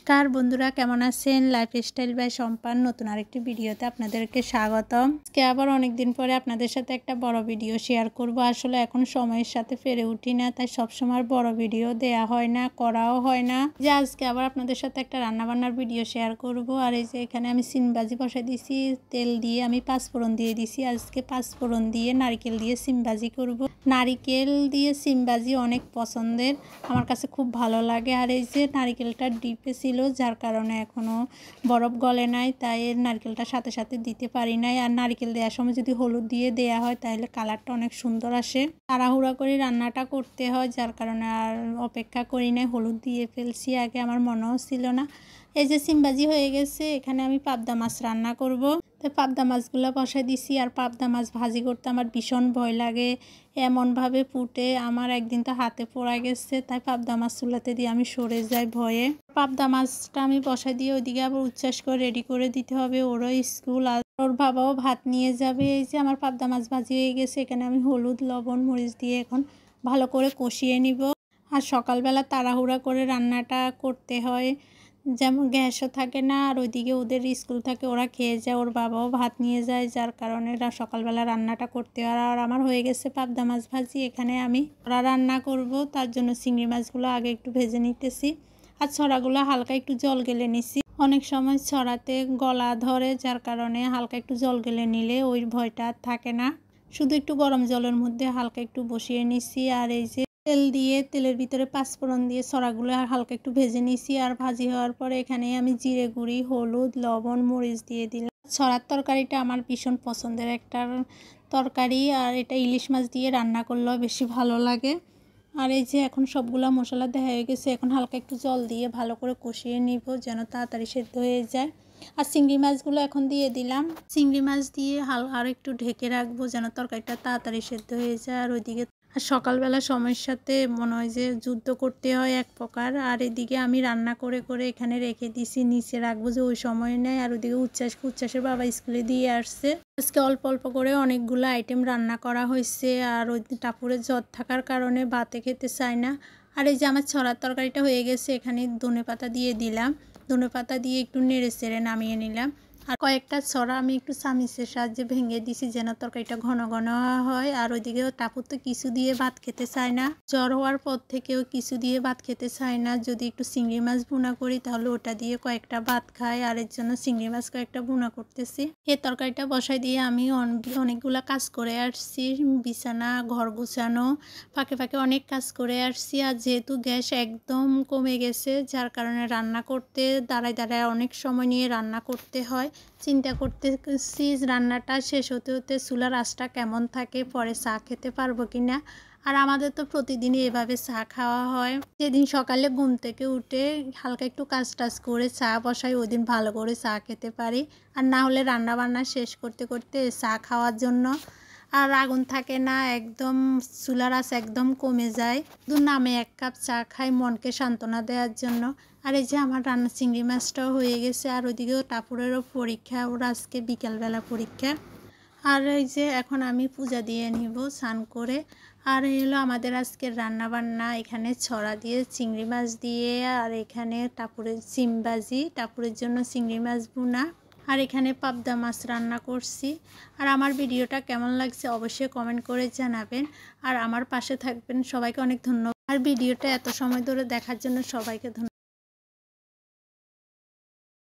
নমস্কার বন্ধুরা, কেমন আছেন? লাইফস্টাইল বাই সম্পান নতুন আরেকটি ভিডিওতে আপনাদেরকে স্বাগতম। আজকে আবার অনেক দিন পরে আপনাদের সাথে একটা বড় ভিডিও শেয়ার করব। আসলে এখন সময়ের সাথে পেরে উঠি না, তাই সবসময় বড় ভিডিও দেয়া হয় না, করাও হয় না। যে আজকে আবার আপনাদের সাথে একটা রান্নাবান্নার ভিডিও শেয়ার করব। আর এই যে এখানে আমি সিমবাজি বসাই দিয়েছি, তেল দিয়ে আমি পাঁচফোড়ন দিয়ে দিছি। আজকে পাঁচফোড়ন দিয়ে নারকেল দিয়ে সিমবাজি করব। নারকেল দিয়ে সিমবাজি অনেক পছন্দের, আমার কাছে খুব ভালো লাগে। আর এই যে নারকেলটা ডিপে ছিল, যার কারণে এখনও বরফ গলে নাই, তাই নারকেলটা সাথে সাথে দিতে পারি নাই। আর নারকেল দেওয়ার সময় যদি হলুদ দিয়ে দেয়া হয় তাহলে কালারটা অনেক সুন্দর আসে। তাড়াহুড়া করে রান্নাটা করতে হয়, যার কারণে আর অপেক্ষা করি নাই, হলুদ দিয়ে ফেলছি আগে, আমার মনেও ছিল না। এই যে সিমবাজি হয়ে গেছে, এখানে আমি পাবদা মাছ রান্না করব। তাই পাবদা মাছগুলো বসাই দিছি। আর পাবদা মাছ ভাজি করতে আমার ভীষণ ভয় লাগে, এমনভাবে ফুটে আমার একদিন তো হাতে পড়া গেছে, তাই পাবদা মাছ চুলাতে দিয়ে আমি সরে যাই ভয়ে। পাবদা মাছটা আমি বসাই দিয়ে ওইদিকে আবার উচ্ছ্বাস করে রেডি করে দিতে হবে, ওরও স্কুল আর ওর বাবাও ভাত নিয়ে যাবে। এই যে আমার পাবদা মাছ ভাজি হয়ে গেছে, এখানে আমি হলুদ লবণ মরিচ দিয়ে এখন ভালো করে কষিয়ে নিব। আর সকালবেলা তাড়াহুড়া করে রান্নাটা করতে হয়, যেমন গ্যাসও থাকে না, আর ওইদিকে ওদের স্কুল থাকে, ওরা খেয়ে যায়, ওর বাবাও ভাত নিয়ে যায়, যার কারণে সকালবেলা রান্নাটা করতে হয়। আর আমার হয়ে গেছে পাবদা মাছ ভাজি। এখানে আমি ছড়া রান্না করব, তার জন্য চিংড়ি মাছগুলো আগে একটু ভেজে নিতেছি। আর ছড়াগুলো হালকা একটু জল গেলে নিছি। অনেক সময় ছড়াতে গলা ধরে, যার কারণে হালকা একটু জল গেলে নিলে ওই ভয়টা থাকে না। শুধু একটু গরম জলের মধ্যে হালকা একটু বসিয়ে নিছি। আর এই যে তেল দিয়ে, তেলের ভিতরে পাঁচফোড়ন দিয়ে ছড়াগুলো হালকা একটু ভেজে নিছি। আর ভাজি হওয়ার পরে এখানে আমি জিরে গুঁড়ি, হলুদ, লবণ, মরিচ দিয়ে দিলাম। ছড়ার তরকারিটা আমার ভীষণ পছন্দের একটা তরকারি, আর এটা ইলিশ মাছ দিয়ে রান্না করলেও বেশি ভালো লাগে। আর এই যে এখন সবগুলো মশলা দেওয়া হয়ে গেছে, এখন হালকা একটু জল দিয়ে ভালো করে কষিয়ে নিব, যেন তাড়াতাড়ি সেদ্ধ হয়ে যায়। আর চিংড়ি মাছগুলো এখন দিয়ে দিলাম। চিংড়ি মাছ দিয়ে আর একটু ঢেকে রাখবো, যেন তরকারিটা তাড়াতাড়ি সেদ্ধ হয়ে যায়। আর ওইদিকে আর সকালবেলা সময়ের সাথে মনে হয় যে যুদ্ধ করতে হয় এক প্রকার। আর এদিকে আমি রান্না করে করে এখানে রেখে দিছি, নিচে রাখবো যে ওই সময় নেই। আর ওইদিকে উচ্ছ্বাসের বাবা স্কুলে দিয়ে আসছে। আজকে অল্প অল্প করে অনেকগুলো আইটেম রান্না করা হয়েছে। আর ওই টাপুরে জ্বর থাকার কারণে ভাতে খেতে চায় না। আর এই যে আমার ছড়ার তরকারিটা হয়ে গেছে, এখানে ধনেপাতা দিয়ে দিলাম। ধনেপাতা দিয়ে একটু নেড়ে চেড়ে নামিয়ে নিলাম। আর কয়েকটা ছড়া আমি একটু চামিচের সাহায্যে ভেঙে দিছি, যেন তরকারিটা ঘন ঘন হয়। আর ওইদিকে টাপুর তো কিছু দিয়ে ভাত খেতে চায় না, জ্বর হওয়ার পর থেকেও কিছু দিয়ে ভাত খেতে চায় না। যদি একটু চিংড়ি মাছ ভুনা করি তাহলে ওটা দিয়ে কয়েকটা ভাত খায়, আর এর জন্য চিংড়ি মাছ কয়েকটা ভুনা করতেছি। এই তরকারিটা বসাই দিয়ে আমি অনেকগুলা কাজ করে আসছি, বিছানা, ঘর গুছানো, ফাঁকে ফাঁকে অনেক কাজ করে আসছি। আর যেহেতু গ্যাস একদম কমে গেছে, যার কারণে রান্না করতে দাঁড়ায় দাঁড়ায় অনেক সময় নিয়ে রান্না করতে হয়। চিন্তা করতেছি রান্নাটা শেষ হতে হতে চুলার আঁচটা কেমন থাকে, পরে চা খেতে পারবো কিনা। আর আমাদের তো প্রতিদিনই এভাবে চা খাওয়া হয়। যেদিন সকালে ঘুম থেকে উঠে হালকা একটু কাজ টাজ করে চা বসাই, ওই দিন ভালো করে চা খেতে পারি। আর না হলে রান্না বান্না শেষ করতে করতে চা খাওয়ার জন্য আর আগুন থাকে না, একদম চুলার আঁচ একদম কমে যায়। নামে এক কাপ চা খাই মনকে সান্ত্বনা দেওয়ার জন্য। আর এই যে আমার রান্না চিংড়ি মাছটাও হয়ে গেছে। আর ওইদিকেও টাপুরেরও পরীক্ষা, ওর আজকে বিকালবেলা পরীক্ষা। আর এই যে এখন আমি পূজা দিয়ে নিব স্নান করে। আর এই হলো আমাদের আজকের রান্না বান্না। এখানে ছড়া দিয়ে, চিংড়ি মাছ দিয়ে, আর এখানে টাপুরের সিমবাজি, টাপুরের জন্য চিংড়ি মাছ ভুনা, আর এখানে পাবদা মাছ রান্না করছি। আর আমার ভিডিওটা কেমন লাগছে অবশ্যই কমেন্ট করে জানাবেন, আর আমার পাশে থাকবেন। সবাইকে অনেক ধন্যবাদ। আর ভিডিওটা এত সময় ধরে দেখার জন্য সবাইকে ধন্যবাদ।